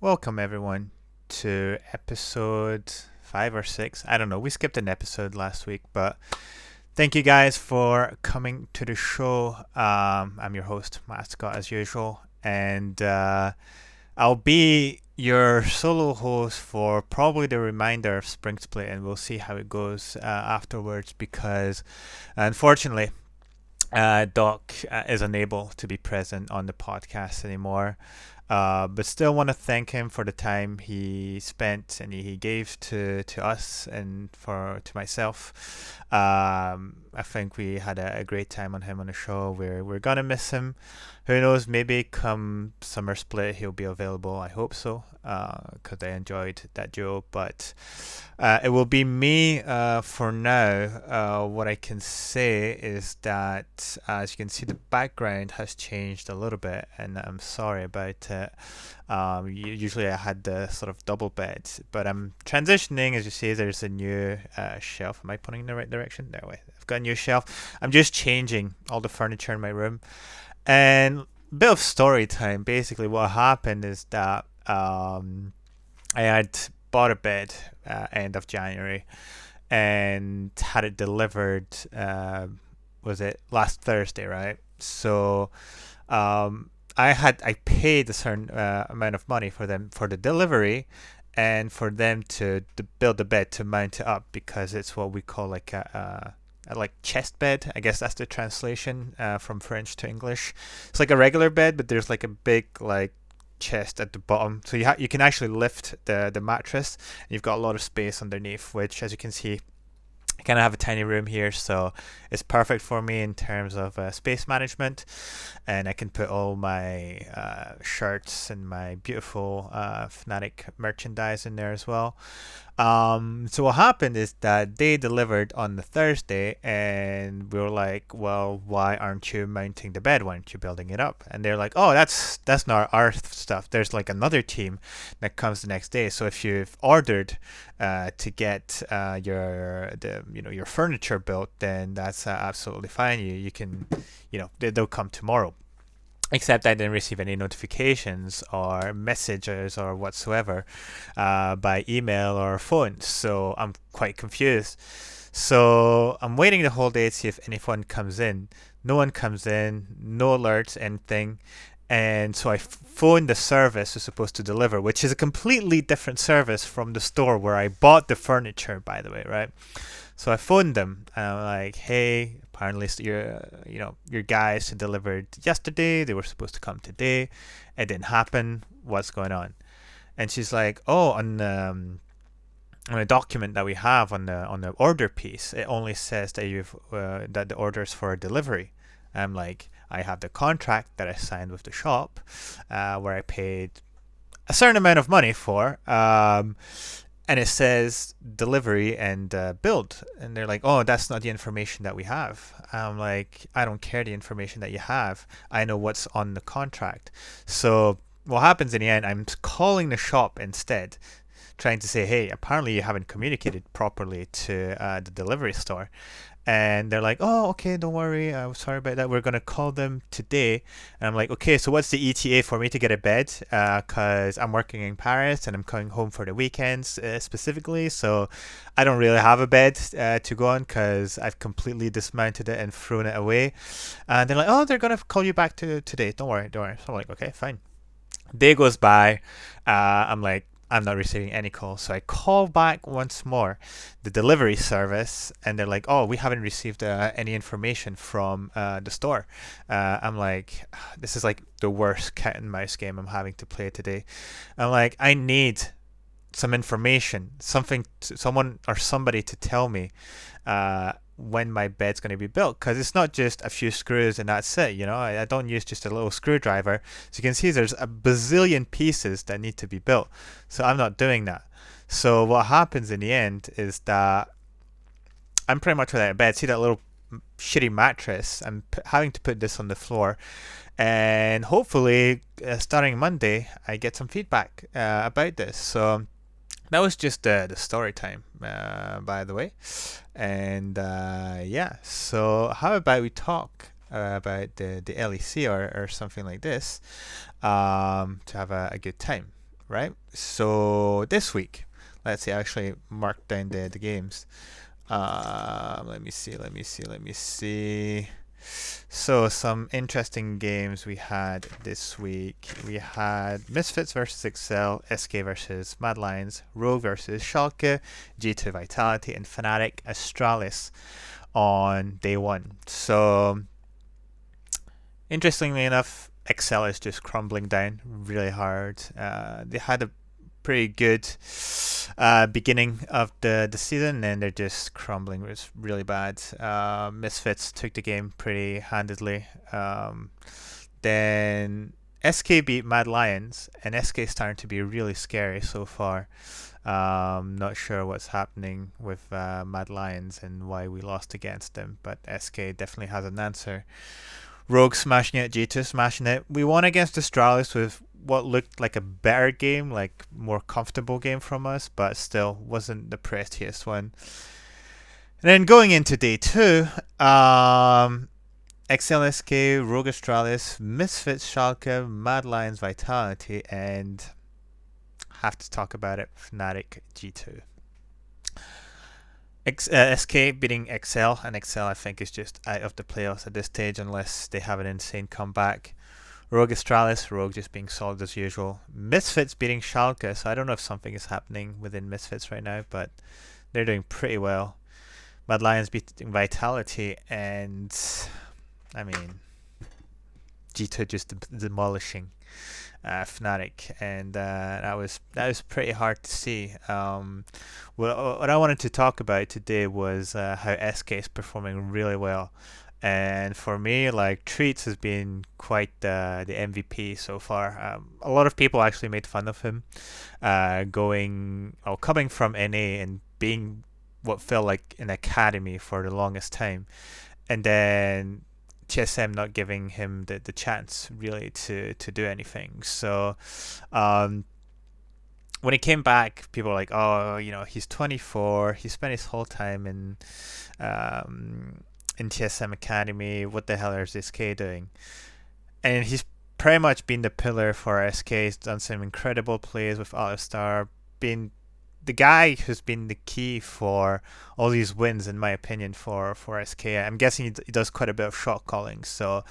Welcome everyone to episode 5 or 6. I don't know. We skipped an episode last week, but thank you guys for coming to the show. I'm your host, Mascot, as usual, and I'll be your solo host for probably the remainder of Spring Split, and we'll see how it goes afterwards because unfortunately, Doc is unable to be present on the podcast anymore. But still want to thank him for the time he spent and he gave to us and to myself. I think we had a great time on him on the show. We're gonna miss him. Who knows? Maybe come summer split he'll be available. I hope so. Because I enjoyed that duo. But it will be me for now. What I can say is that, as you can see, the background has changed a little bit, and I'm sorry about it. Usually I had the sort of double bed, but I'm transitioning. As you see, there's a new shelf. Am I pointing in the right direction? No way. I've got a new shelf. I'm just changing all the furniture in my room. And a bit of story time. Basically, what happened is that I had bought a bed end of January and had it delivered. Was it last Thursday, right? So I paid a certain amount of money for them for the delivery, and for them to build the bed to mount it up because it's what we call like a like chest bed. I guess that's the translation from French to English. It's like a regular bed, but there's like a big like chest at the bottom, so you can actually lift the mattress. And you've got a lot of space underneath, which, as you can see, I kind of have a tiny room here, so it's perfect for me in terms of space management. And I can put all my shirts and my beautiful Fnatic merchandise in there as well. So what happened is that they delivered on the Thursday, and we were like, "Well, why aren't you mounting the bed? Why aren't you building it up?" And they're like, "Oh, that's not our stuff. There's like another team that comes the next day. So if you've ordered to get your furniture built, then that's absolutely fine. You can, they'll come tomorrow." Except I didn't receive any notifications or messages or whatsoever by email or phone. So I'm quite confused. So I'm waiting the whole day to see if anyone comes in. No one comes in, no alerts, anything. And so I phoned the service who's supposed to deliver, which is a completely different service from the store where I bought the furniture, by the way, right? So I phoned them and I'm like, "Hey, apparently your guys delivered yesterday. They were supposed to come today. It didn't happen. What's going on?" And she's like, "Oh, on a document that we have on the order piece, it only says that that the order is for delivery." I'm like, "I have the contract that I signed with the shop, where I paid a certain amount of money for, and it says delivery and build." And they're like, "Oh, that's not the information that we have." I'm like, "I don't care the information that you have. I know what's on the contract." So what happens in the end, I'm calling the shop instead, trying to say, "Hey, apparently you haven't communicated properly to the delivery store." And they're like, "Oh, okay, don't worry. I'm sorry about that. We're gonna call them today." And I'm like, "Okay, so what's the ETA for me to get a bed? Cause I'm working in Paris and I'm coming home for the weekends specifically. So I don't really have a bed to go on because I've completely dismounted it and thrown it away." And they're like, "Oh, they're gonna call you back today. Don't worry, don't worry." So I'm like, "Okay, fine." Day goes by. I'm like, I'm not receiving any calls. So I call back once more the delivery service, and they're like, "Oh, we haven't received any information from the store." I'm like, this is like the worst cat and mouse game I'm having to play today. I'm like, I need some information, someone or somebody to tell me when my bed's going to be built, because it's not just a few screws and that's it. I don't use just a little screwdriver. So you can see there's a bazillion pieces that need to be built, so I'm not doing that. So what happens in the end is that I'm pretty much without a bed. See that little shitty mattress? I'm having to put this on the floor, and hopefully starting Monday I get some feedback about this. So that was just the story time, by the way. And yeah, so how about we talk about the LEC or something like this, to have a good time. right? So this week, let's see, I actually mark down the games. Let me see. So some interesting games we had this week. We had Misfits versus Excel, SK versus Mad Lions, Rogue versus Schalke, G2 Vitality, and Fnatic Astralis on day one. So interestingly enough, Excel is just crumbling down really hard. They had a pretty good beginning of the season, and they're just crumbling. It was really bad. Misfits took the game pretty handedly. Then SK beat Mad Lions, and SK is starting to be really scary so far. Not sure what's happening with Mad Lions and why we lost against them, but SK definitely has an answer. Rogue smashing it, G2 smashing it. We won against Astralis with what looked like a better game, like more comfortable game from us, but still wasn't the prettiest one. And then going into day two, XLSK, Rogue Astralis, Misfits Schalke, Mad Lions Vitality, and have to talk about it, Fnatic G2. SK beating XL, and XL I think is just out of the playoffs at this stage unless they have an insane comeback. Rogue Astralis, Rogue just being solid as usual. Misfits beating Schalke, so I don't know if something is happening within Misfits right now, but they're doing pretty well. Mad Lions beating Vitality, and I mean, G2 just demolishing Fnatic, and that was pretty hard to see. What I wanted to talk about today was how SK is performing really well, and for me, like Treats has been quite the MVP so far. A lot of people actually made fun of him, coming from NA and being what felt like an academy for the longest time, and then TSM not giving him the chance really to do anything. So when he came back, people were like, oh, he's 24. He spent his whole time in TSM Academy. What the hell is SK doing? And he's pretty much been the pillar for SK. He's done some incredible plays with Alistar, been the guy who's been the key for all these wins, in my opinion, for SK. I'm guessing he does quite a bit of shot calling, so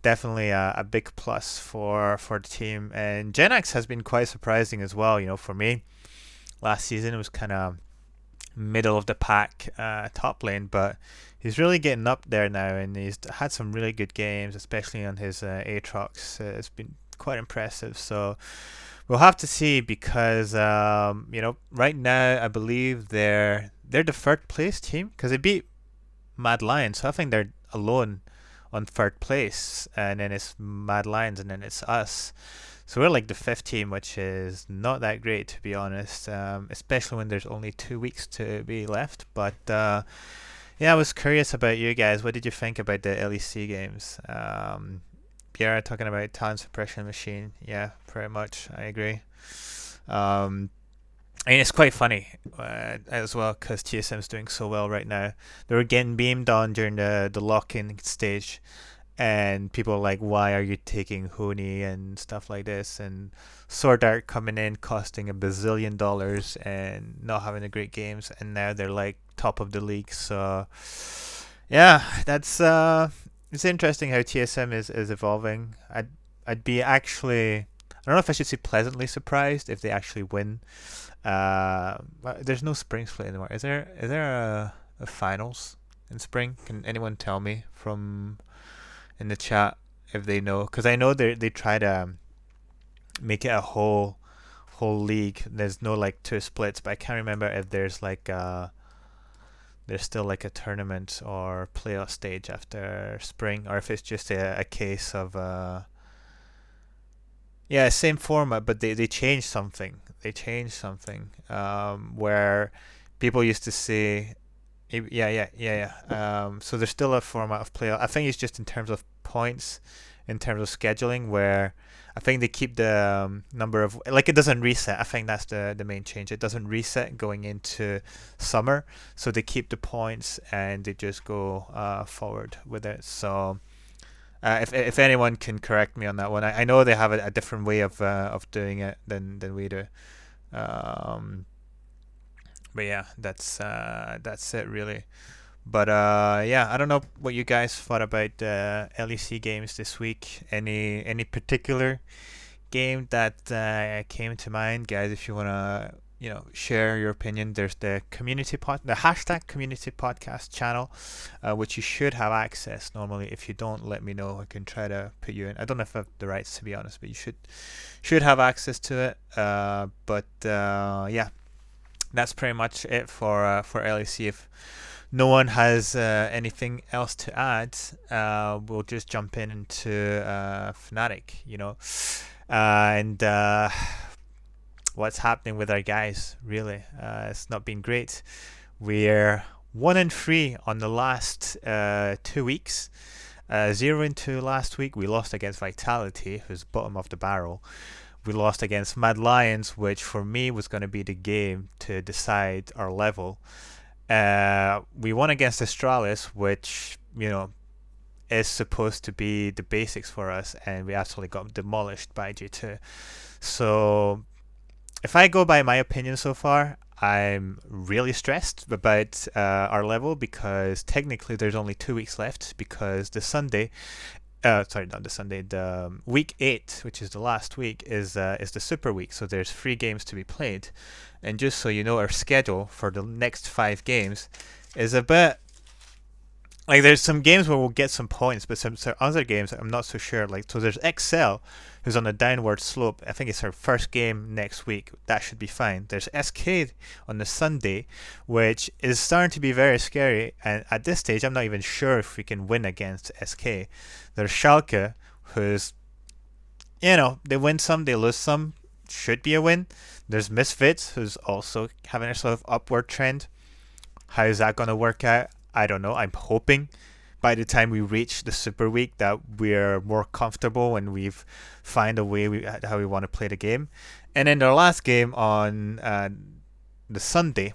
definitely a big plus for the team. And Genax has been quite surprising as well. For me, last season it was kind of middle of the pack top lane, but he's really getting up there now, and he's had some really good games, especially on his Aatrox. It's been quite impressive. So we'll have to see because right now I believe they're the third place team because they beat Mad Lions, so I think they're alone on third place, and then it's Mad Lions, and then it's us. So we're like the fifth team, which is not that great to be honest, especially when there's only 2 weeks to be left. But yeah, I was curious about you guys. What did you think about the LEC games? Pierre talking about talent suppression machine. Yeah, pretty much. I agree. And it's quite funny as well because TSM's doing so well right now. They were getting beamed on during the lock-in stage, and people are like, why are you taking Honey and stuff like this? And Sword Art coming in costing $1 billion and not having a great games, and now they're like top of the league. So yeah, that's it's interesting how TSM is evolving. I'd be actually, I don't know if I should say pleasantly surprised if they actually win. There's no spring split anymore. Is there a finals in spring? Can anyone tell me from in the chat if they know? Because I know they try to make it a whole league. There's no like two splits, but I can't remember if there's like there's still like a tournament or playoff stage after spring, or if it's just a case of yeah, same format, but they changed something. They changed something where people used to say, yeah. So there's still a format of play. I think it's just in terms of points, in terms of scheduling, where I think they keep the number of, like, it doesn't reset. I think that's the main change. It doesn't reset going into summer, so they keep the points and they just go forward with it. So If anyone can correct me on that one, I know they have a different way of doing it than we do. Um, but yeah, that's it really. But yeah, I don't know what you guys thought about LEC games this week. Any particular game that came to mind, guys? If you wanna, share your opinion, there's the hashtag community podcast channel, which you should have access normally. If you don't, let me know. I can try to put you in. I don't know if I have the rights, to be honest, but you should have access to it. But yeah, that's pretty much it for LEC. If no one has anything else to add, we'll just jump into Fnatic. And what's happening with our guys? Really, it's not been great. We're 1-3 on the last 2 weeks. 0-2 last week. We lost against Vitality, who's bottom of the barrel. We lost against Mad Lions, which for me was going to be the game to decide our level. We won against Astralis, which, is supposed to be the basics for us, and we actually got demolished by G2. So, if I go by my opinion so far, I'm really stressed about our level, because technically there's only 2 weeks left, because the week 8, which is the last week, is the Super Week. So there's 3 games to be played, and just so you know, our schedule for the next 5 games is a bit like, there's some games where we'll get some points, but some other games I'm not so sure. Like, so there's Excel, who's on a downward slope. I think it's her first game next week. That should be fine. There's SK on the Sunday, which is starting to be very scary. And at this stage, I'm not even sure if we can win against SK. There's Schalke, who's, they win some, they lose some. Should be a win. There's Misfits, who's also having a sort of upward trend. How is that going to work out? I don't know. I'm hoping by the time we reach the Super Week that we're more comfortable and we've find a way how we want to play the game. And then the last game on the Sunday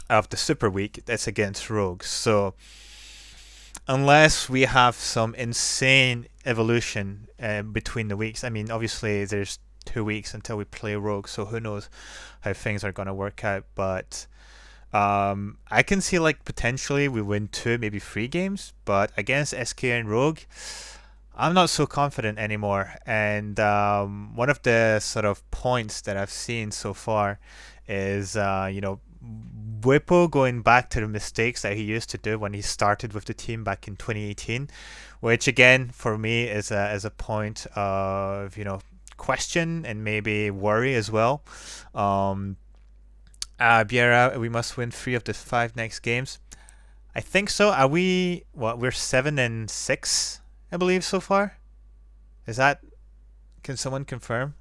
of the Super Week, that's against Rogues. So unless we have some insane evolution between the weeks, I mean, obviously there's 2 weeks until we play Rogues, so who knows how things are going to work out. But I can see, like, potentially we win 2, maybe 3 games, but against SK and Rogue, I'm not so confident anymore. And one of the sort of points that I've seen so far is, Whippo going back to the mistakes that he used to do when he started with the team back in 2018, which again for me is a point of question and maybe worry as well. Biera, we must win 3 of the 5 next games. I think so. Are we? What? We're 7-6, I believe, so far. Is that? Can someone confirm?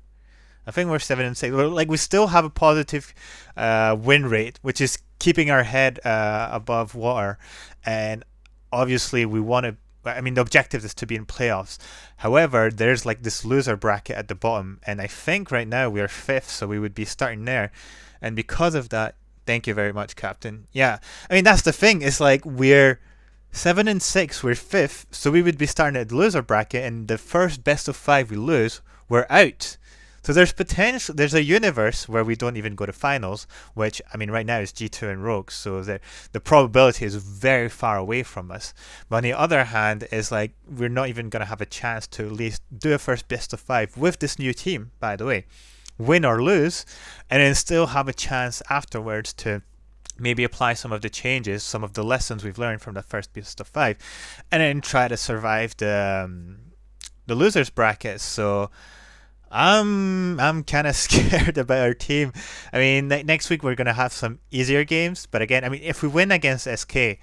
I think we're 7-6. Like, we still have a positive win rate, which is keeping our head above water. And obviously, we want to. I mean, the objective is to be in playoffs. However, there's like this loser bracket at the bottom, and I think right now we are 5th, so we would be starting there. And because of that, thank you very much, Captain. Yeah, I mean, that's the thing. It's like we're 7-6, we're 5th, so we would be starting at the loser bracket, and the first best of 5 we lose, we're out. So there's potential. There's a universe where we don't even go to finals, which, I mean, right now is G2 and Rogue, so the probability is very far away from us. But on the other hand, is like we're not even gonna have a chance to at least do a first best of 5 with this new team, by the way, win or lose, and then still have a chance afterwards to maybe apply some of the changes, some of the lessons we've learned from the first best of 5, and then try to survive the losers bracket. So I'm kind of scared about our team. I mean, next week we're gonna have some easier games, but again, I mean, if we win against SK,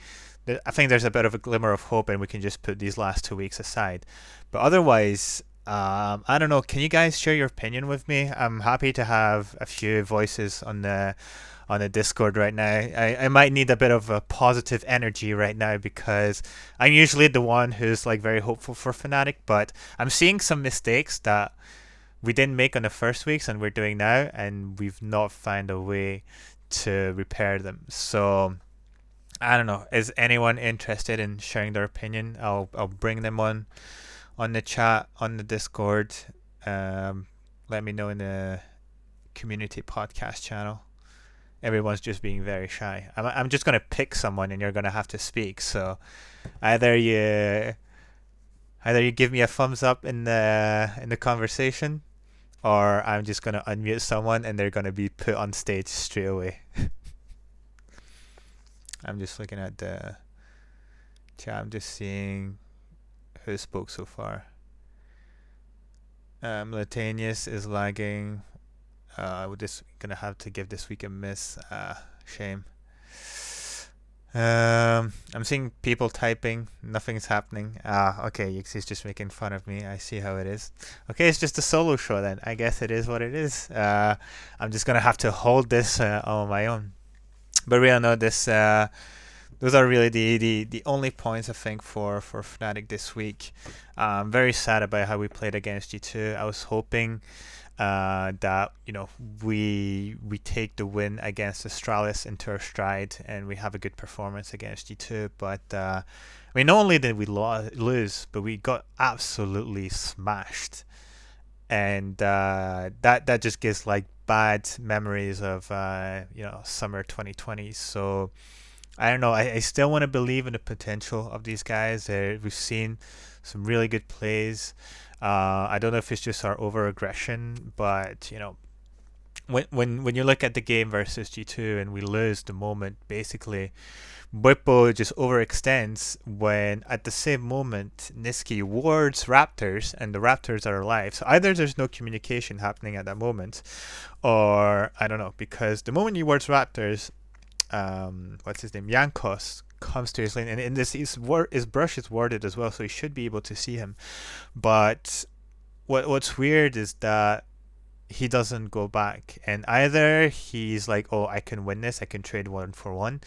I think there's a bit of a glimmer of hope, and we can just put these last 2 weeks aside. But otherwise, I don't know. Can you guys share your opinion with me? I'm happy to have a few voices on the Discord right now. I might need a bit of a positive energy right now, because I'm usually the one who's like very hopeful for Fnatic, but I'm seeing some mistakes that we didn't make on the first weeks and we're doing now, and we've not found a way to repair them. So I don't know. Is anyone interested in sharing their opinion? I'll bring them on the chat on the Discord. Um, Let me know in the community podcast channel. Everyone's just being very shy. I'm just gonna pick someone, and you're gonna have to speak. So either you either you give me a thumbs up in the conversation, or I'm just gonna unmute someone, and they're gonna be put on stage straight away. I'm just looking at the chat. I'm just seeing who spoke so far. Latanius is lagging. We're just gonna have to give this week a miss. Shame. I'm seeing people typing. Nothing's happening. Okay, he's just making fun of me. I see how it is. Okay, it's just a solo show then. I guess it is what it is. I'm just gonna have to hold this on my own. But we all know this. Those are really the only points I think for Fnatic this week. I'm very sad about how we played against G2. I was hoping that we take the win against Astralis into our stride and we have a good performance against G2. But I mean, not only did we lose, but we got absolutely smashed, and that just gives like bad memories of summer 2020. So I don't know. I still want to believe in the potential of these guys. We've seen some really good plays. I don't know if it's just our over aggression, but when you look at the game versus G2 and we lose the moment, basically, Bwipo just overextends when at the same moment Niski wards Raptors and the Raptors are alive. So either there's no communication happening at that moment, or I don't know, because the moment he wards Raptors, what's his name, Yankos comes to his lane, and in this his brush is warded as well, so he should be able to see him. But what's weird is that he doesn't go back, and either he's like, oh, I can win this, I can trade 1-for-1,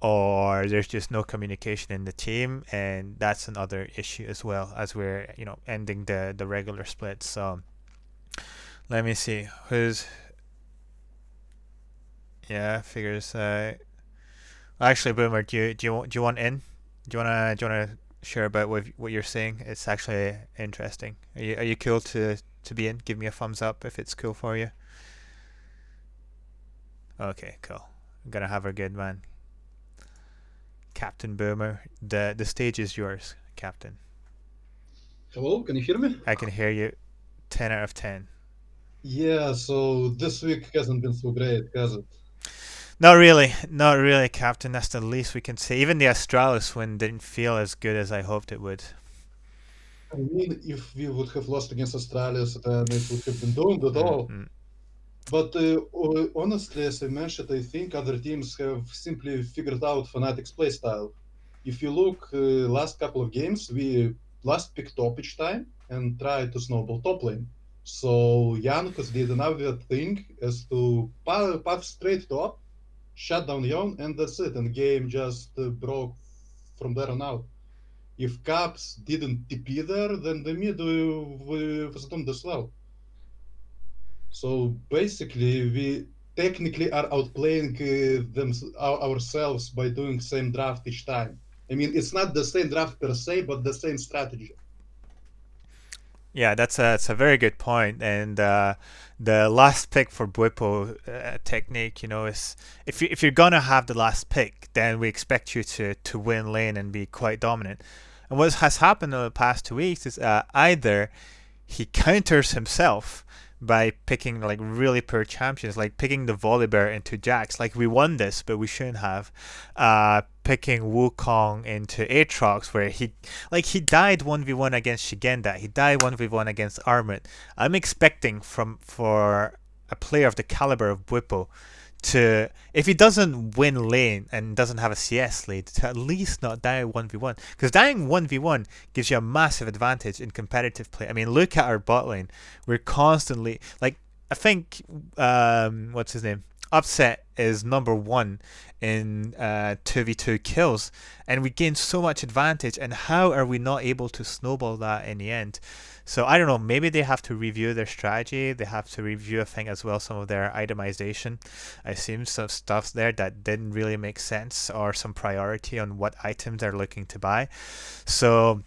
or there's just no communication in the team, and that's another issue as well as we're ending the regular split. So let me see who's figures. Actually, Boomer, do you want in? Do you wanna share about what you're saying? It's actually interesting. Are you cool to be in? Give me a thumbs up if it's cool for you. Okay, cool. I'm gonna have a good man. Captain Boomer, the stage is yours, Captain. Hello, can you hear me? I can hear you. 10 out of 10. Yeah, so this week hasn't been so great, has it? Not really, Captain. That's the least we can say. Even the Astralis win didn't feel as good as I hoped it would. I mean, if we would have lost against Australis, then it would have been doomed at all. Mm-hmm. But honestly, as I mentioned, I think other teams have simply figured out Fnatic's playstyle. If you look, last couple of games, we last picked top each time and tried to snowball top lane. So Jankos did another thing as to path straight top, shut down Yon, and that's it. And game just broke from there on out. If Caps didn't TP there, then the mid was doomed as well. So basically, we technically are outplaying ourselves by doing same draft each time. I mean, it's not the same draft per se, but the same strategy. Yeah, that's a very good point. And the last pick for Bwipo technique, is if you're gonna have the last pick, then we expect you to win lane and be quite dominant. And what has happened over the past 2 weeks is either he counters himself by picking like really poor champions, like picking the Volibear into Jax. Like we won this, but we shouldn't have. Picking Wukong into Aatrox, where he died 1v1 against Shigenda. He died 1v1 against Armut. I'm expecting for a player of the caliber of Bwipo to, if he doesn't win lane and doesn't have a CS lead, to at least not die 1v1. Because dying 1v1 gives you a massive advantage in competitive play. I mean, look at our bot lane. We're constantly, like, I think, what's his name? Upset is number one in 2v2 kills, and we gain so much advantage. And how are we not able to snowball that in the end? So I don't know. Maybe they have to review their strategy. They have to review, I think, as well some of their itemization. I assume some stuff there that didn't really make sense, or some priority on what items they're looking to buy. So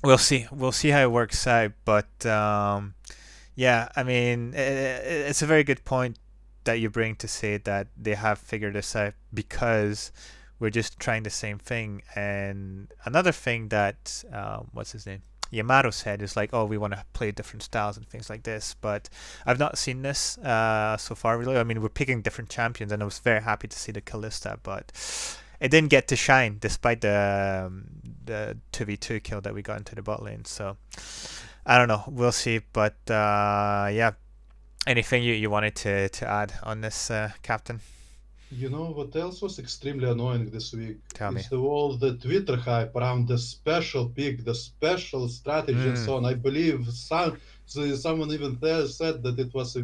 we'll see. We'll see how it works out. But yeah, I mean, it's a very good point that you bring to say that they have figured this out because we're just trying the same thing. And another thing that what's his name? Yamato said is like, oh, we want to play different styles and things like this. But I've not seen this so far, really. I mean, we're picking different champions, and I was very happy to see the Kalista, but it didn't get to shine despite the 2v2 kill that we got into the bot lane. So I don't know. We'll see. But yeah, anything you wanted to add on this, Captain? You know what else was extremely annoying this week? Tell me. Is the Twitter hype around the special pick, the special strategy, and Mm. so on. I believe someone even there said that it was a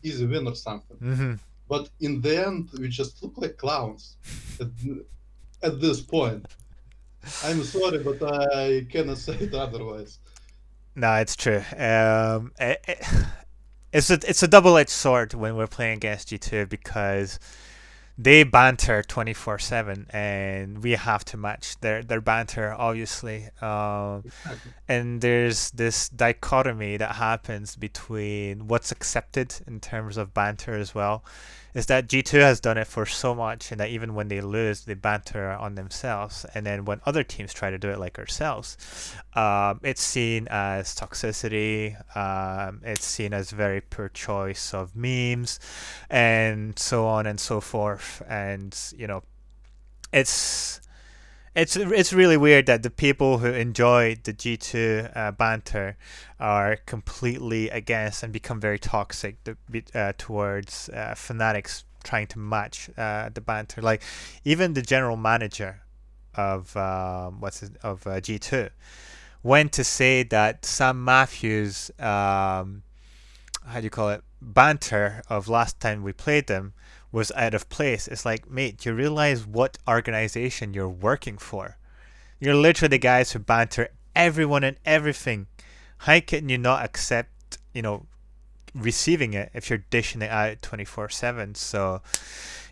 easy win or something. Mm-hmm. But in the end, we just look like clowns at, at this point. I'm sorry, but I cannot say it otherwise. No, it's true. It's a double-edged sword when we're playing against G2 because they banter 24/7 and we have to match their banter, obviously. Exactly. And there's this dichotomy that happens between what's accepted in terms of banter as well. Is that G2 has done it for so much, and that even when they lose, they banter on themselves. And then when other teams try to do it like ourselves, it's seen as toxicity. It's seen as very poor choice of memes, and so on and so forth. And it's it's really weird that the people who enjoy the G2 banter are completely against and become very toxic towards Fnatic's trying to match the banter. Like even the general manager of G2 went to say that Sam Matthews how do you call it, banter of last time we played them was out of place. It's like, mate, do you realize what organization you're working for? You're literally the guys who banter everyone and everything. How can you not accept, receiving it if you're dishing it out 24/7? So,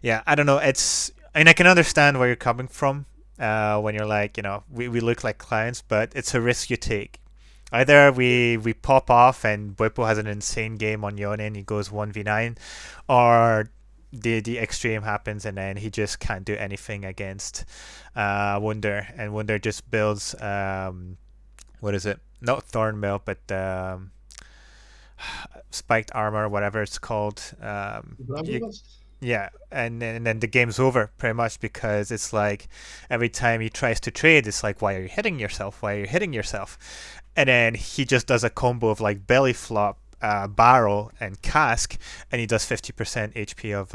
yeah, I don't know. And I can understand where you're coming from when you're like, we look like clowns, but it's a risk you take. Either we pop off and Bwipo has an insane game on Yone and he goes 1v9, or the extreme happens and then he just can't do anything against Wunder, and Wunder just builds what is it? Not Thornmail, but spiked armor, whatever it's called. You, yeah, and then the game's over pretty much because it's like every time he tries to trade, it's like, why are you hitting yourself? Why are you hitting yourself? And then he just does a combo of like belly flop, barrel, and cask, and he does 50% HP of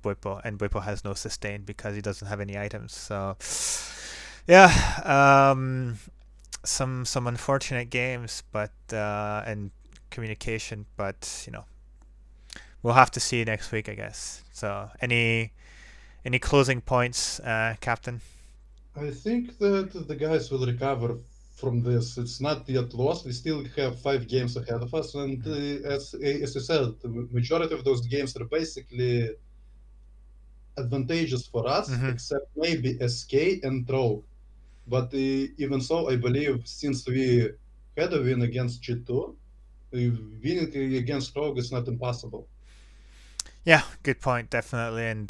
Bwipo, and Bwipo has no sustain because he doesn't have any items. So yeah, some unfortunate games, but and communication, but we'll have to see next week, I guess. So any closing points, Captain? I think that the guys will recover from this. It's not yet lost. We still have 5 games ahead of us, and as you said, the majority of those games are basically advantageous for us, Mm-hmm. except maybe SK and Rogue. But even so, I believe since we had a win against G2, winning against Rogue is not impossible. Yeah, good point, definitely, and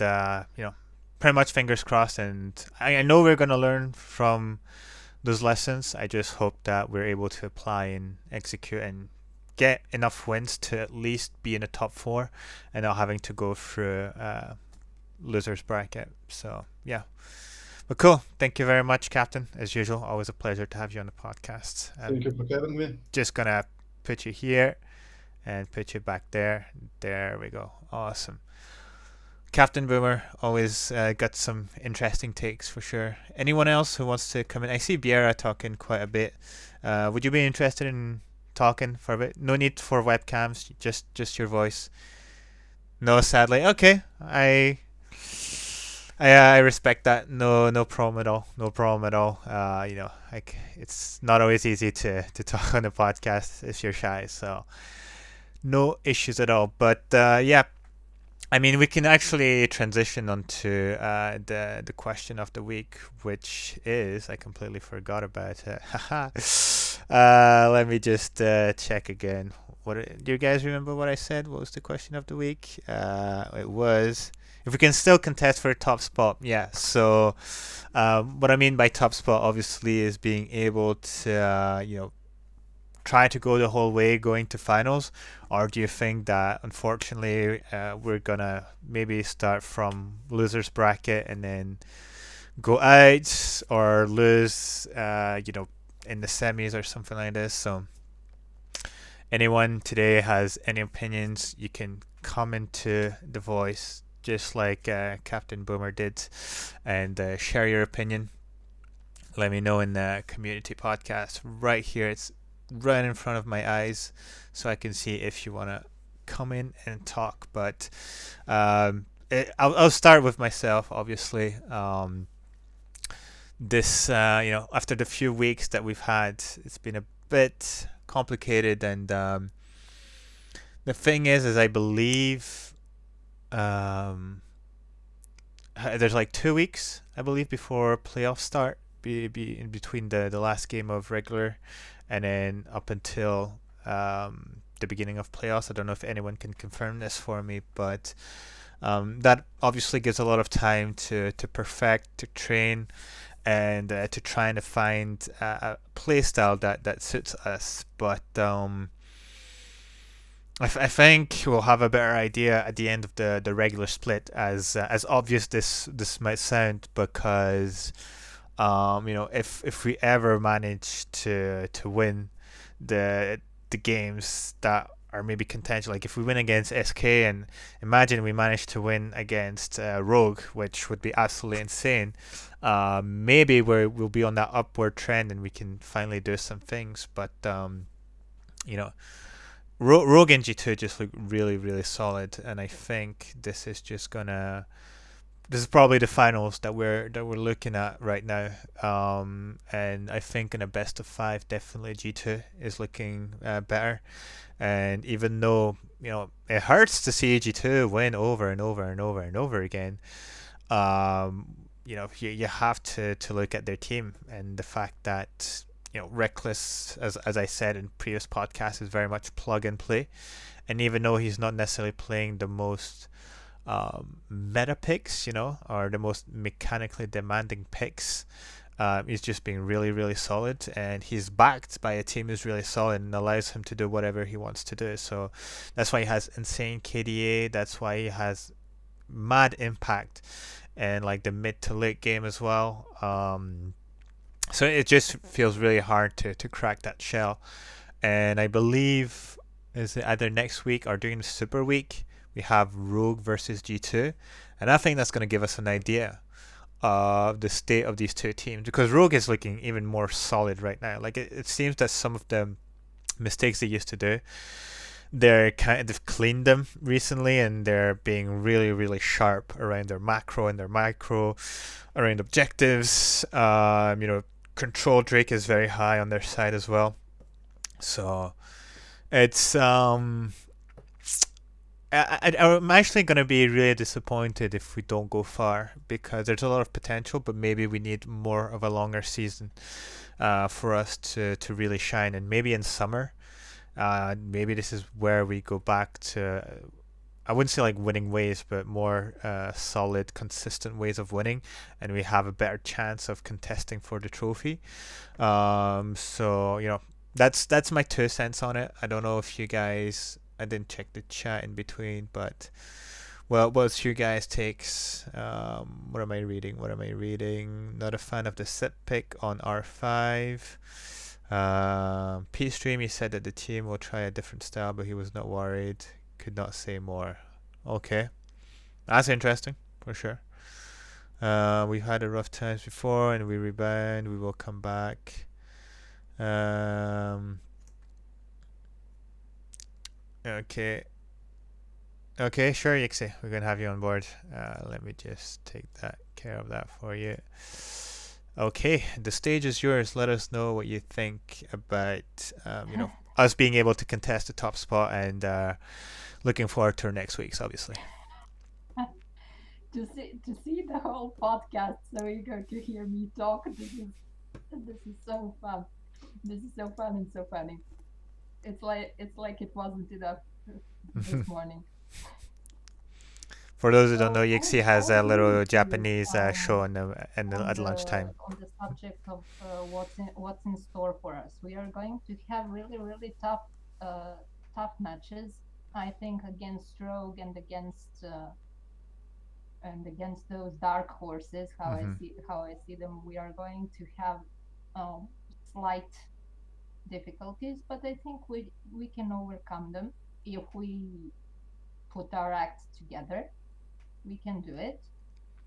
pretty much fingers crossed. And I know we're gonna learn from those lessons. I just hope that we're able to apply and execute and get enough wins to at least be in the top four, and not having to go through losers bracket. So yeah, but cool. Thank you very much, Captain. As usual, always a pleasure to have you on the podcast. Thank I'm you for having me. just gonna put you here and put you back there. There we go. Awesome. Captain Boomer always got some interesting takes for sure. Anyone else who wants to come in? I see Biera talking quite a bit. Would you be interested in talking for a bit? No need for webcams, just your voice. No, sadly. Okay, I respect that. No, no problem at all. No problem at all. Like it's not always easy to talk on the podcast if you're shy. So no issues at all. But yeah, I mean, we can actually transition onto the question of the week, which is I completely forgot about it. Let me just check again. Do you guys remember what I said? What was the question of the week? It was if we can still contest for a top spot. Yeah. So what I mean by top spot, obviously, is being able to try to go the whole way going to finals, or do you think that unfortunately we're gonna maybe start from losers bracket and then go out or lose, in the semis or something like this? So anyone today has any opinions, you can comment to the voice just like Captain Boomer did, and share your opinion. Let me know in the community podcast right here. It's right in front of my eyes, so I can see if you want to come in and talk. But I'll start with myself, obviously. This, after the few weeks that we've had, it's been a bit complicated, and the thing is I believe um, there's like 2 weeks, I believe, before playoffs start. Be in between the last game of regular and then up until the beginning of playoffs. I don't know if anyone can confirm this for me, but that obviously gives a lot of time to perfect, to train, and to try and find a play style that suits us. But I think we'll have a better idea at the end of the regular split, as obvious this might sound, because if we ever manage to win the games that are maybe contentious, like if we win against SK, and imagine we manage to win against Rogue, which would be absolutely insane. Maybe we'll be on that upward trend and we can finally do some things. But you know, Rogue and G2 just look really really solid, and I think this is probably the finals that we're looking at right now. And I think in a best of five, definitely G2 is looking better. And even though it hurts to see G2 win over and over and over and over again, you have to look at their team and the fact that Reckless, as I said in previous podcasts, is very much plug and play. And even though he's not necessarily playing the most meta picks, or the most mechanically demanding picks, he's just being really, really solid, and he's backed by a team who's really solid and allows him to do whatever he wants to do. So that's why he has insane KDA. That's why he has mad impact and like the mid to late game as well. So it just feels really hard to crack that shell. And I believe is it either next week or during the Super Week we have Rogue versus G2, and I think that's going to give us an idea of the state of these two teams, because Rogue is looking even more solid right now. Like it seems that some of the mistakes they used to do, they've cleaned them recently, and they're being really really sharp around their macro and their micro, around objectives. Control Drake is very high on their side as well. So it's I'm actually going to be really disappointed if we don't go far, because there's a lot of potential, but maybe we need more of a longer season for us to really shine. And maybe in summer, maybe this is where we go back to, I wouldn't say like winning ways, but more solid, consistent ways of winning, and we have a better chance of contesting for the trophy. So that's my 2 cents on it. I don't know if you guys. I didn't check the chat in between, but well, what's your guys' takes? What am I reading? What am I reading? Not a fan of the set pick on R5. P-Stream, he said that the team will try a different style, but he was not worried. Could not say more. Okay, that's interesting for sure. We've had a rough times before, and we rebound. We will come back. Okay. Okay, sure, Yixi. We're gonna have you on board. Let me just take that care of that for you. Okay, the stage is yours. Let us know what you think about, us being able to contest the top spot, and looking forward to our next week's, obviously. To see the whole podcast so eager to hear me talk. This is so fun. This is so fun and so funny. It's like it wasn't enough this morning. For those who don't know, So Yixi I has was a really little curious Japanese show on at lunchtime. the subject of what's in store for us. We are going to have really really tough matches. I think against Rogue and against those dark horses. How I Hmm. see them, we are going to have um, slight difficulties, but I think we can overcome them if we put our acts together. We can do it.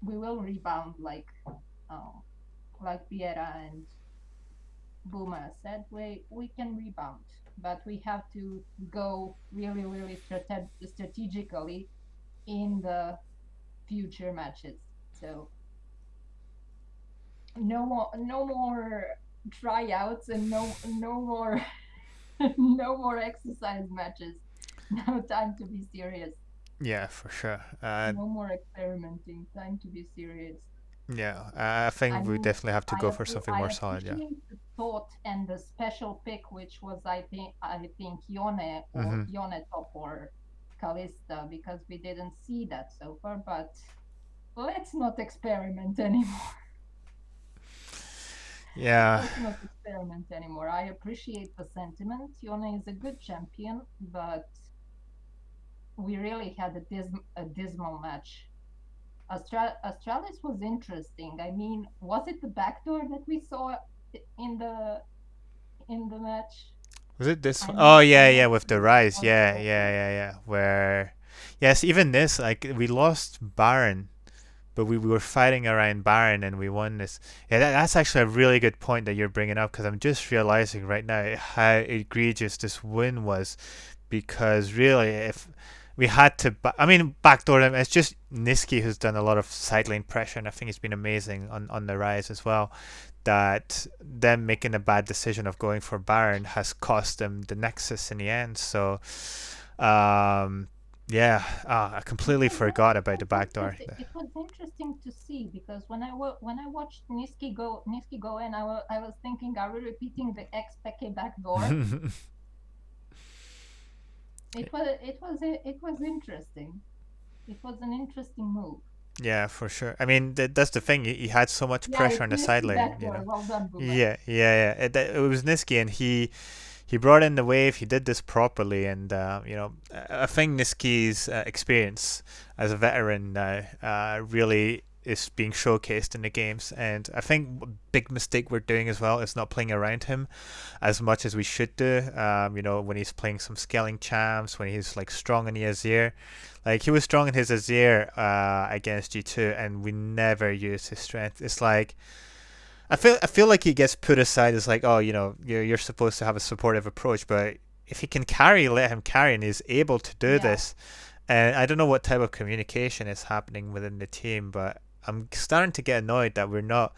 We will rebound like Viera and Buma said. We can rebound, but we have to go really really strategically in the future matches. So no more tryouts and no more no more exercise matches. Now time to be serious. Yeah, for sure. No more experimenting. Time to be serious. Yeah, I I think we mean, definitely have to go for something I more solid. Yeah. appreciate the thought and the special pick, which was I think Hmm. Yone top or Kalista, because we didn't see that so far. But let's not experiment anymore. Yeah. Let's not experiment anymore. I appreciate the sentiment. Yone is a good champion, but we really had a dismal match. Astralis was interesting. I mean, was it the backdoor that we saw in the match? Was it this one? I'm Oh not yeah, I'm yeah, not with the sure if it rise. was Yeah, the yeah, yeah, yeah. Where, yes, even this, like, we lost Baron, but we were fighting around Baron and we won this. Yeah, that's actually a really good point that you're bringing up, because I'm just realizing right now how egregious this win was. Because really, if we had to, I mean, backdoor them, it's just Niski who's done a lot of side lane pressure, and I think he's been amazing on the rise as well. That them making a bad decision of going for Baron has cost them the Nexus in the end. So, um, yeah, I it completely was forgot it about was the backdoor. interesting. It was interesting to see because when I watched Niski go in, I was thinking, are we repeating the XPK backdoor? It was interesting. It was an interesting move. Yeah, for sure. I mean, that's the thing. He had so much Yeah, pressure on it's the side Niski lane, backdoor. Well done, Boomer. Yeah, yeah, yeah. It was Niski, and he brought in the wave. He did this properly, and I think Niski's experience as a veteran now really is being showcased in the games. And I think a big mistake we're doing as well is not playing around him as much as we should do. When he's playing some scaling champs, when he's like strong in the Azir, like he was strong in his Azir against G2, and we never used his strength. It's like I feel like he gets put aside as like, oh, you're supposed to have a supportive approach, but if he can carry, let him carry, and he's able to do Yeah, this. And I don't know what type of communication is happening within the team, but I'm starting to get annoyed that we're not,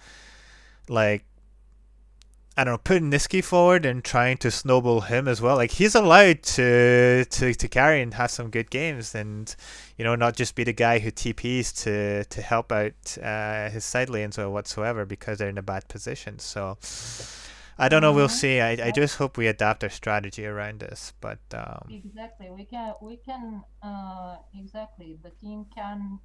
like, I don't know, putting Niski forward and trying to snowball him as well. Like, he's allowed to carry and have some good games, and not just be the guy who TPs to help out his side lanes or whatsoever because they're in a bad position. So I don't know. We'll see. I exactly. just hope we adapt our strategy around this. But Exactly. We can exactly. The team can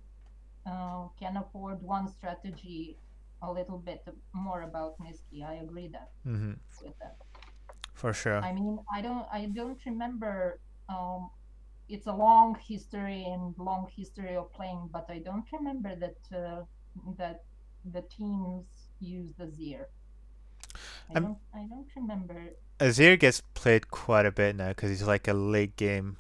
afford one strategy a little bit more about Niski. I agree mhm, with that. for sure. I don't remember. It's a long history and long history of playing, but I don't remember that the teams use the Zir. I Um, don't I don't remember. Azir gets played quite a bit now because he's like a late game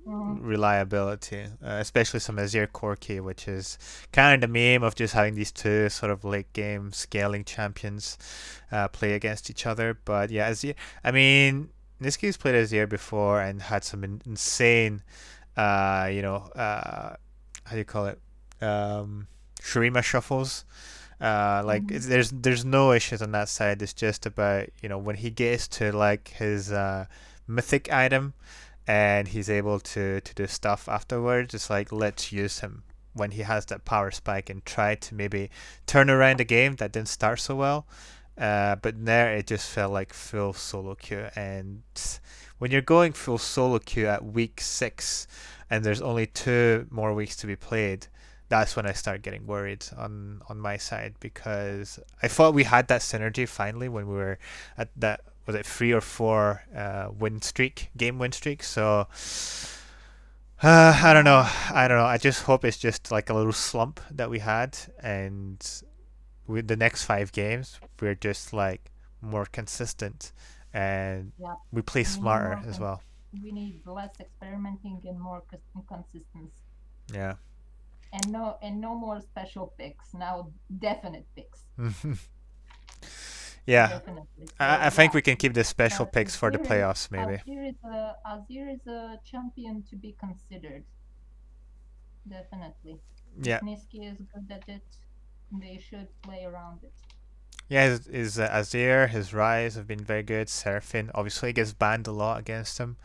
Mhm. reliability, especially some Azir Corki, which is kind of the meme of just having these two sort of late game scaling champions play against each other. But yeah, Azir, I mean, Niski's played Azir before and had some insane how do you call it? Shurima shuffles. Mhm. There's no issues on that side. It's just about when he gets to like his mythic item, and he's able to do stuff afterwards. It's like let's use him when he has that power spike and try to maybe turn around a game that didn't start so well. But there it just felt like full solo queue, and when you're going full solo queue at week 6, and there's only 2 more weeks to be played, that's when I start getting worried on my side, because I thought we had that synergy finally when we were at that, was it 3 or 4 game win streak. So I don't know. Yeah, I don't know. I just hope it's just like a little slump that we had, and with the next 5 games, we're just like more consistent, and yeah. we play We need smarter as well. we need less experimenting and more consistency. Yeah. And no more special picks. Now definite picks. Yeah. Definitely. I So think yeah, we can keep the special picks for the Azir playoffs, maybe. Azir is a champion to be considered. Definitely. If Yeah. Niski is good at it, they should play around it. Yeah, his Azir, his Rise have been very good. Seraphine obviously gets banned a lot against him.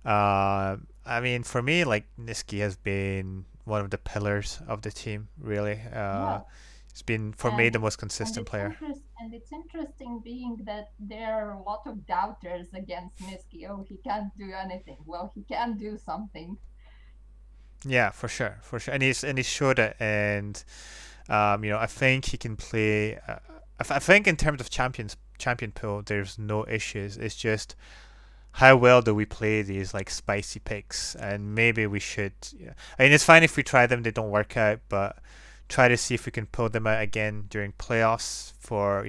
I mean, for me, like Niski has been one of the pillars of the team. Really, Yeah, he's been for me and the it's most consistent player. interesting being that there are a lot of doubters against Niski. Oh, he can't do anything. Well, he can do something. Yeah, for sure, for sure, and he showed it, and I think he can play. I think in terms of champion pool, there's no issues. It's just how well do we play these like spicy picks, and maybe we should. Yeah. I mean, it's fine if we try them; they don't work out, but try to see if we can pull them out again during playoffs for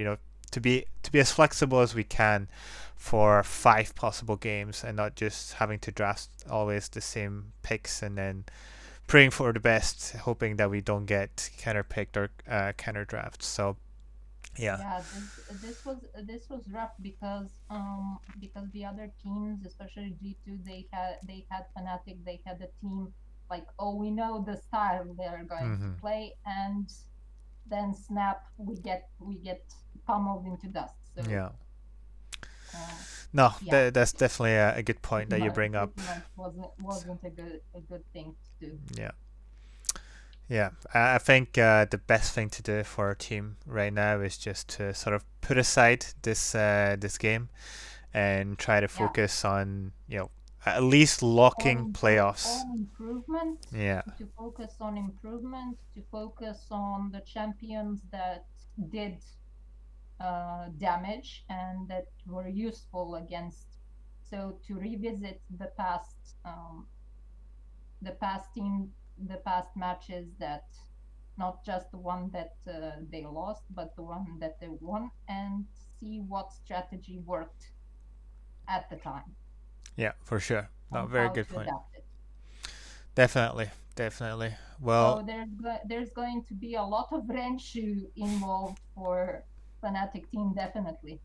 to be as flexible as we can for 5 possible games, and not just having to draft always the same picks and then praying for the best, hoping that we don't get counter picked or counter drafts. So yeah. Yeah, this was rough because the other teams, especially G2, they had Fnatic, they had a team like, oh, we know the style they're going to Hmm. play, and then snap, we get pummeled into dust. So Yeah. uh, No, yeah, that's definitely a good point that you bring up. pretty much wasn't a good thing to do. Yeah. Yeah, I think the best thing to do for our team right now is just to sort of put aside this game and try to Yeah, focus on at least locking playoffs. on improvement, Yeah, to focus on the champions that did damage and that were useful against. So to revisit the past matches, that not just the one that they lost, but the one that they won, and see what strategy worked at the time yeah, for sure. No, and very how good to point. adapt it. Definitely, definitely. Well, So there's going to be a lot of Renshu involved for Fnatic team, definitely.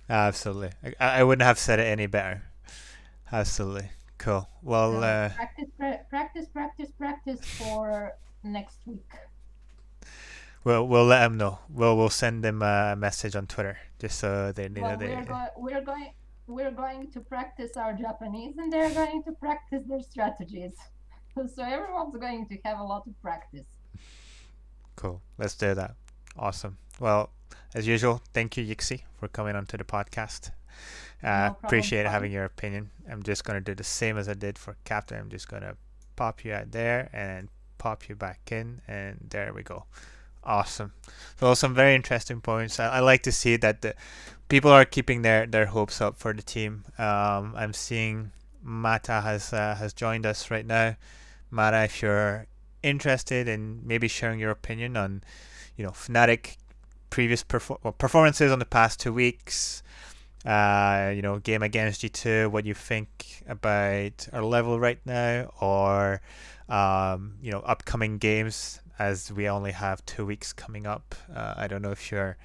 absolutely. I wouldn't have said it any better. Absolutely. Cool. Well, So practice for next week. we'll let them know. We'll send them a message on Twitter just so they Well, they. we're going to practice our Japanese, and they're going to practice their strategies. So everyone's going to have a lot of practice. Cool. Let's do that. Awesome. Well, as usual, thank you, Yixi, for coming onto the podcast. No problem, Appreciate buddy. having your opinion. I'm just going to do the same as I did for Captain. I'm just going to pop you out there and pop you back in, and there we go. Awesome. So some very interesting points. I like to see that the people are keeping their hopes up for the team. I'm seeing Mata has joined us right now. Mata, if you're interested in maybe sharing your opinion on Fnatic previous performances on the past 2 weeks, game against G2, what you think about our level right now, or upcoming games, as we only have 2 weeks coming up. I don't know if you're,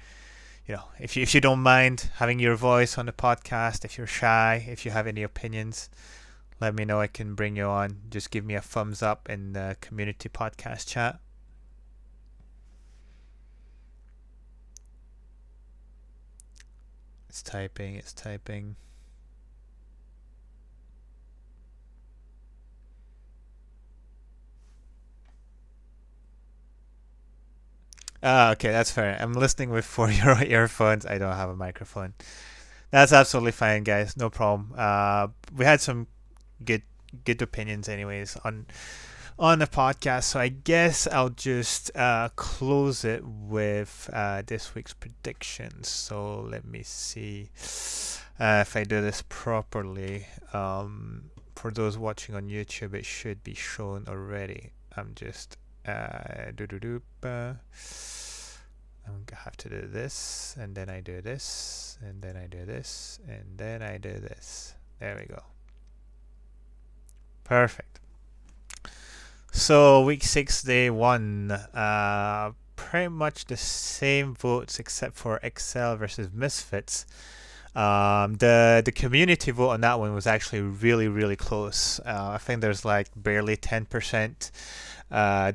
if you don't mind having your voice on the podcast, if you're shy, if you have any opinions, let me know. I can bring you on. Just give me a thumbs up in the community podcast chat. It's typing. It's typing. Ah, okay, that's fair. I'm listening with 4 earphones. I don't have a microphone. That's absolutely fine, guys. No problem. We had some good good opinions, anyways, on the podcast. So I guess I'll just close it with this week's predictions. So let me see if I do this properly. For those watching on YouTube, it should be shown already. I'm just I'm gonna have to do this, and then I do this, and then I do this, and then I do this. There we go. Perfect. So week 6, day 1, pretty much the same votes except for Excel versus Misfits. The community vote on that one was actually really close. I think there's like barely 10%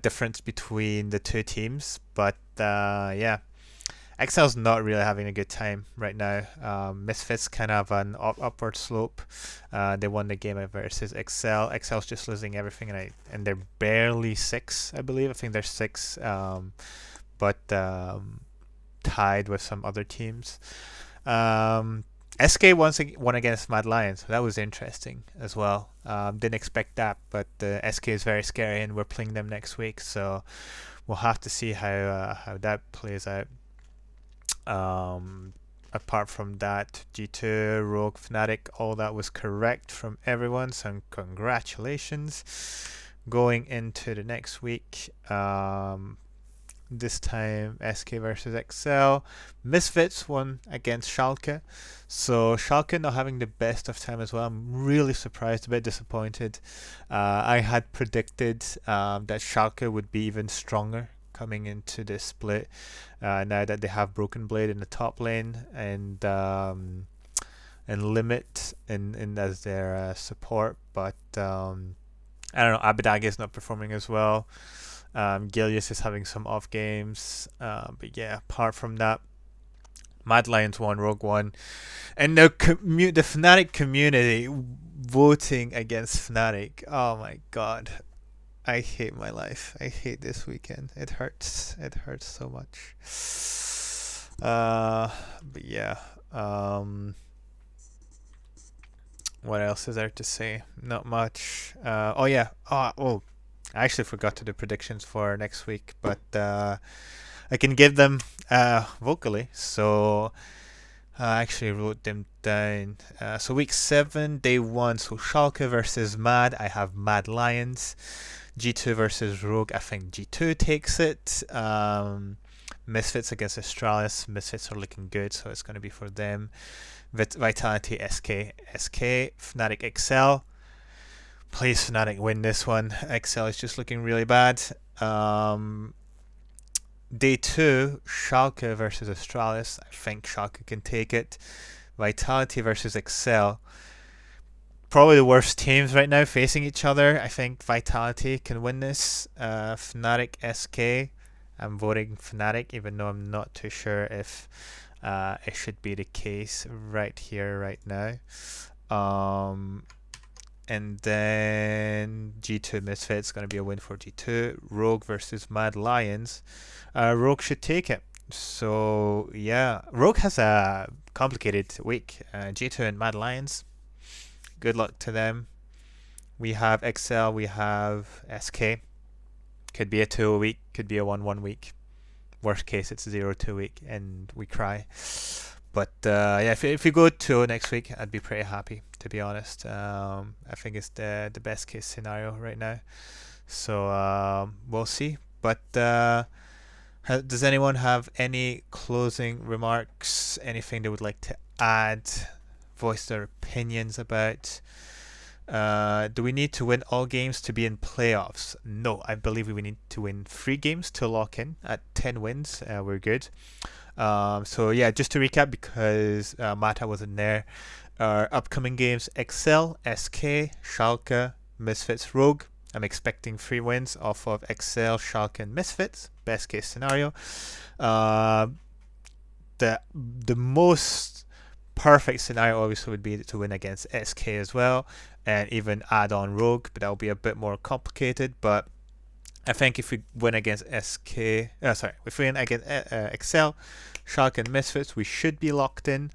difference between the two teams, but yeah, Excel's not really having a good time right now. Misfits kind of an upward slope. They won the game versus Excel. Excel's just losing everything, and they're barely 6, I believe. I think they're 6, but tied with some other teams. SK won against Mad Lions. So that was interesting as well. Didn't expect that, but SK is very scary, and we're playing them next week, so we'll have to see how that plays out. Apart from that, G2, Rogue, Fnatic, all that was correct from everyone, so congratulations. Going into the next week, this time SK versus Excel. Misfits won against Schalke. So Schalke not having the best of time as well. I'm really surprised, a bit disappointed. I had predicted that Schalke would be even stronger coming into this split. Now that they have Broken Blade in the top lane and Limit in as their support, but I don't know. Abidag is not performing as well. Gilius is having some off games, but yeah, apart from that, Mad Lions won, Rogue won, and the Fnatic community voting against Fnatic. Oh my god, I hate my life. I hate this weekend. It hurts. It hurts so much. But yeah. What else is there to say? Not much. Oh yeah. Oh, I actually forgot to do predictions for next week, but I can give them vocally. So I actually wrote them down. So week 7, day 1. So Schalke versus Mad. I have Mad Lions. G2 versus Rogue. I think G2 takes it. Misfits against Astralis. Misfits are looking good, so it's going to be for them. Vitality, SK. Fnatic, Excel. Please, Fnatic, win this one. Excel is just looking really bad. Day 2, Schalke versus Astralis. I think Schalke can take it. Vitality versus Excel. Probably the worst teams right now facing each other. I think Vitality can win this. Fnatic, SK. I'm voting Fnatic, even though I'm not too sure if it should be the case right here, right now. And then G2 Misfits going to be a win for G2. Rogue versus Mad Lions. Rogue should take it. So yeah, Rogue has a complicated week. G2 and Mad Lions. Good luck to them. We have Excel. We have SK. Could be a 2 a week. Could be a 1-1 week. Worst case, it's a 0-2 week, and we cry. But yeah, if we go 2 next week, I'd be pretty happy, to be honest. I think it's the best case scenario right now. So we'll see. But does anyone have any closing remarks? Anything they would like to add? Voice their opinions about? Do we need to win all games to be in playoffs? No, I believe we need to win 3 games to lock in. At 10 wins, we're good. So yeah, just to recap, because Mata wasn't there our upcoming games: Excel, SK, Schalke, Misfits, Rogue. I'm expecting 3 wins off of Excel, Schalke, and Misfits. Best case scenario. Uh, the most perfect scenario obviously would be to win against SK as well, and even add on Rogue, but that'll be a bit more complicated. But I think if we win against if we win against Excel, Schalke, and Misfits, we should be locked in.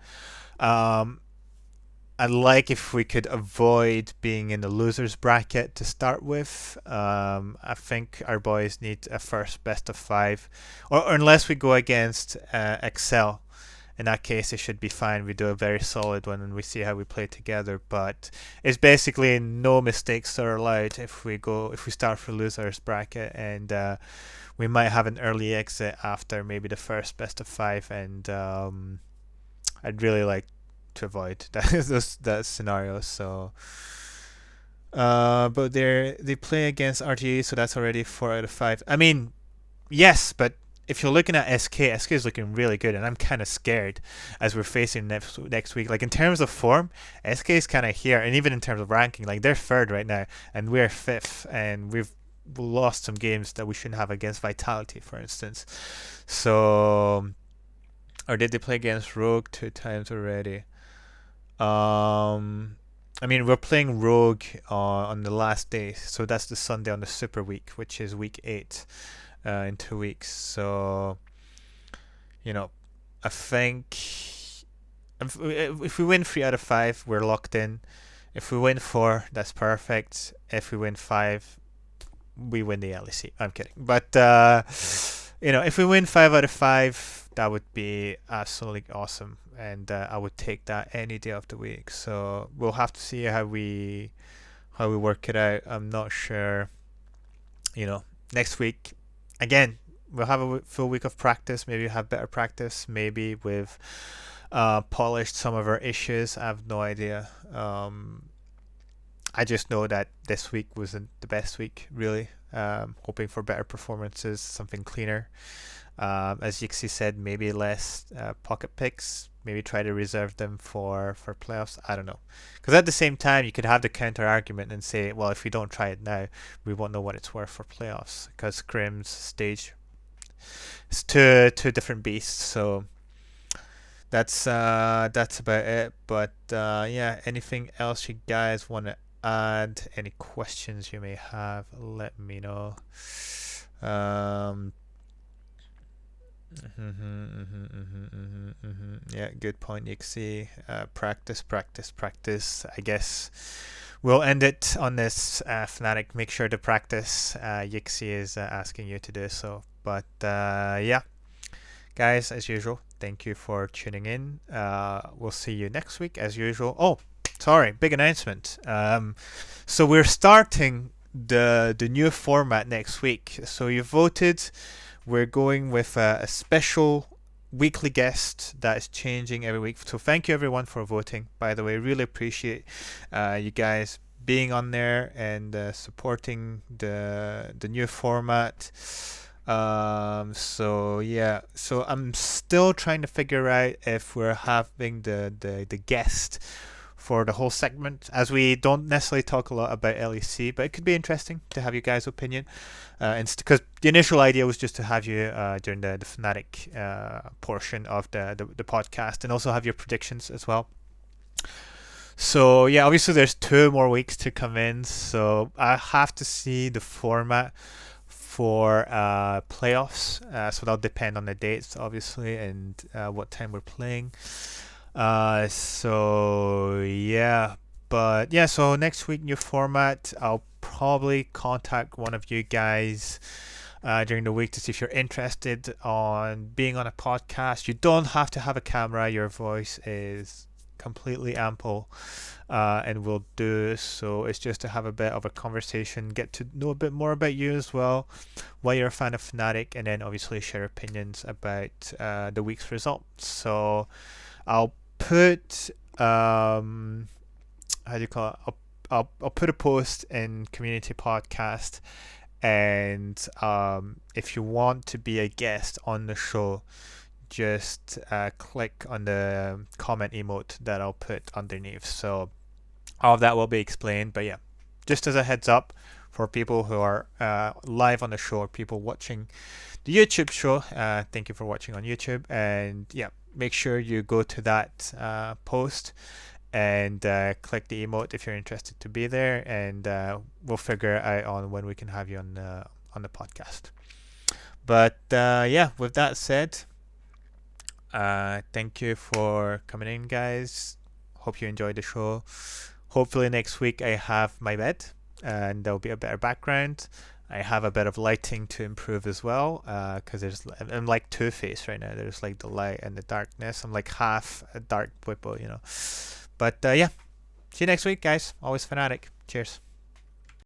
I'd like if we could avoid being in the losers bracket to start with. I think our boys need a first best of 5, or unless we go against Excel. In that case, it should be fine. We do a very solid one, and we see how we play together. But it's basically no mistakes are allowed if we start for losers bracket, and we might have an early exit after maybe the first best of 5, and I'd really like to avoid that scenario. So, but they play against RGE, so that's already 4 out of 5. I mean, yes, but if you're looking at SK is looking really good, and I'm kind of scared as we're facing next week. Like in terms of form, SK is kind of here, and even in terms of ranking, like they're 3rd right now, and we're 5th, and we've lost some games that we shouldn't have against Vitality, for instance. So, or did they play against Rogue 2 times already? I mean, we're playing Rogue on the last day, so that's the Sunday on the Super Week, which is week 8 in 2 weeks. So, I think if we win 3 out of 5, we're locked in. If we win 4, that's perfect. If we win 5, we win the LEC. I'm kidding. But, if we win 5 out of 5, that would be absolutely awesome. And I would take that any day of the week. So we'll have to see how we work it out. I'm not sure. Next week, again, we'll have a full week of practice. Maybe have better practice. Maybe we've polished some of our issues. I have no idea. I just know that this week wasn't the best week, really. Hoping for better performances, something cleaner. As Yixi said, maybe less pocket picks. Maybe try to reserve them for playoffs. I don't know. Because at the same time, you could have the counter argument and say, well, if we don't try it now, we won't know what it's worth for playoffs. Because Scrim's stage is two different beasts. So that's about it. But yeah, anything else you guys want to add? Any questions you may have, let me know. Yeah, good point, Yixi. Practice. I guess we'll end it on this. Fnatic, make sure to practice. Yixi is asking you to do so. But yeah, guys, as usual, thank you for tuning in. We'll see you next week as usual. Oh, sorry, big announcement. So we're starting the new format next week. So you voted. We're going with a special weekly guest that is changing every week. So thank you everyone for voting. By the way, really appreciate you guys being on there and supporting the new format. So yeah, so I'm still trying to figure out if we're having the guest for the whole segment, as we don't necessarily talk a lot about LEC, but it could be interesting to have you guys' opinion. Because the initial idea was just to have you during the Fnatic portion of the podcast, and also have your predictions as well. So yeah, obviously there's 2 more weeks to come in, so I have to see the format for playoffs. So that'll depend on the dates, obviously, and what time we're playing. So yeah, but yeah, so next week, new format. I'll probably contact one of you guys during the week to see if you're interested on being on a podcast. You don't have to have a camera. Your voice is completely ample, and we'll do so. It's just to have a bit of a conversation, get to know a bit more about you as well, why you're a fan of Fnatic, and then obviously share opinions about the week's results. So I'll put how do you call it? I'll put a post in community podcast, and if you want to be a guest on the show, just click on the comment emote that I'll put underneath. So all of that will be explained. But yeah, just as a heads up for people who are live on the show, or people watching the YouTube show, thank you for watching on YouTube. And yeah, make sure you go to that post and click the emote if you're interested to be there, and we'll figure out on when we can have you on the podcast. But yeah, with that said, thank you for coming in, guys. Hope you enjoyed the show. Hopefully next week I have my bed and there'll be a better background. I have a bit of lighting to improve as well, because I'm like Two-Face right now. There's like the light and the darkness. I'm like half a dark Whippo, you know. But yeah, see you next week, guys. Always Fnatic. Cheers.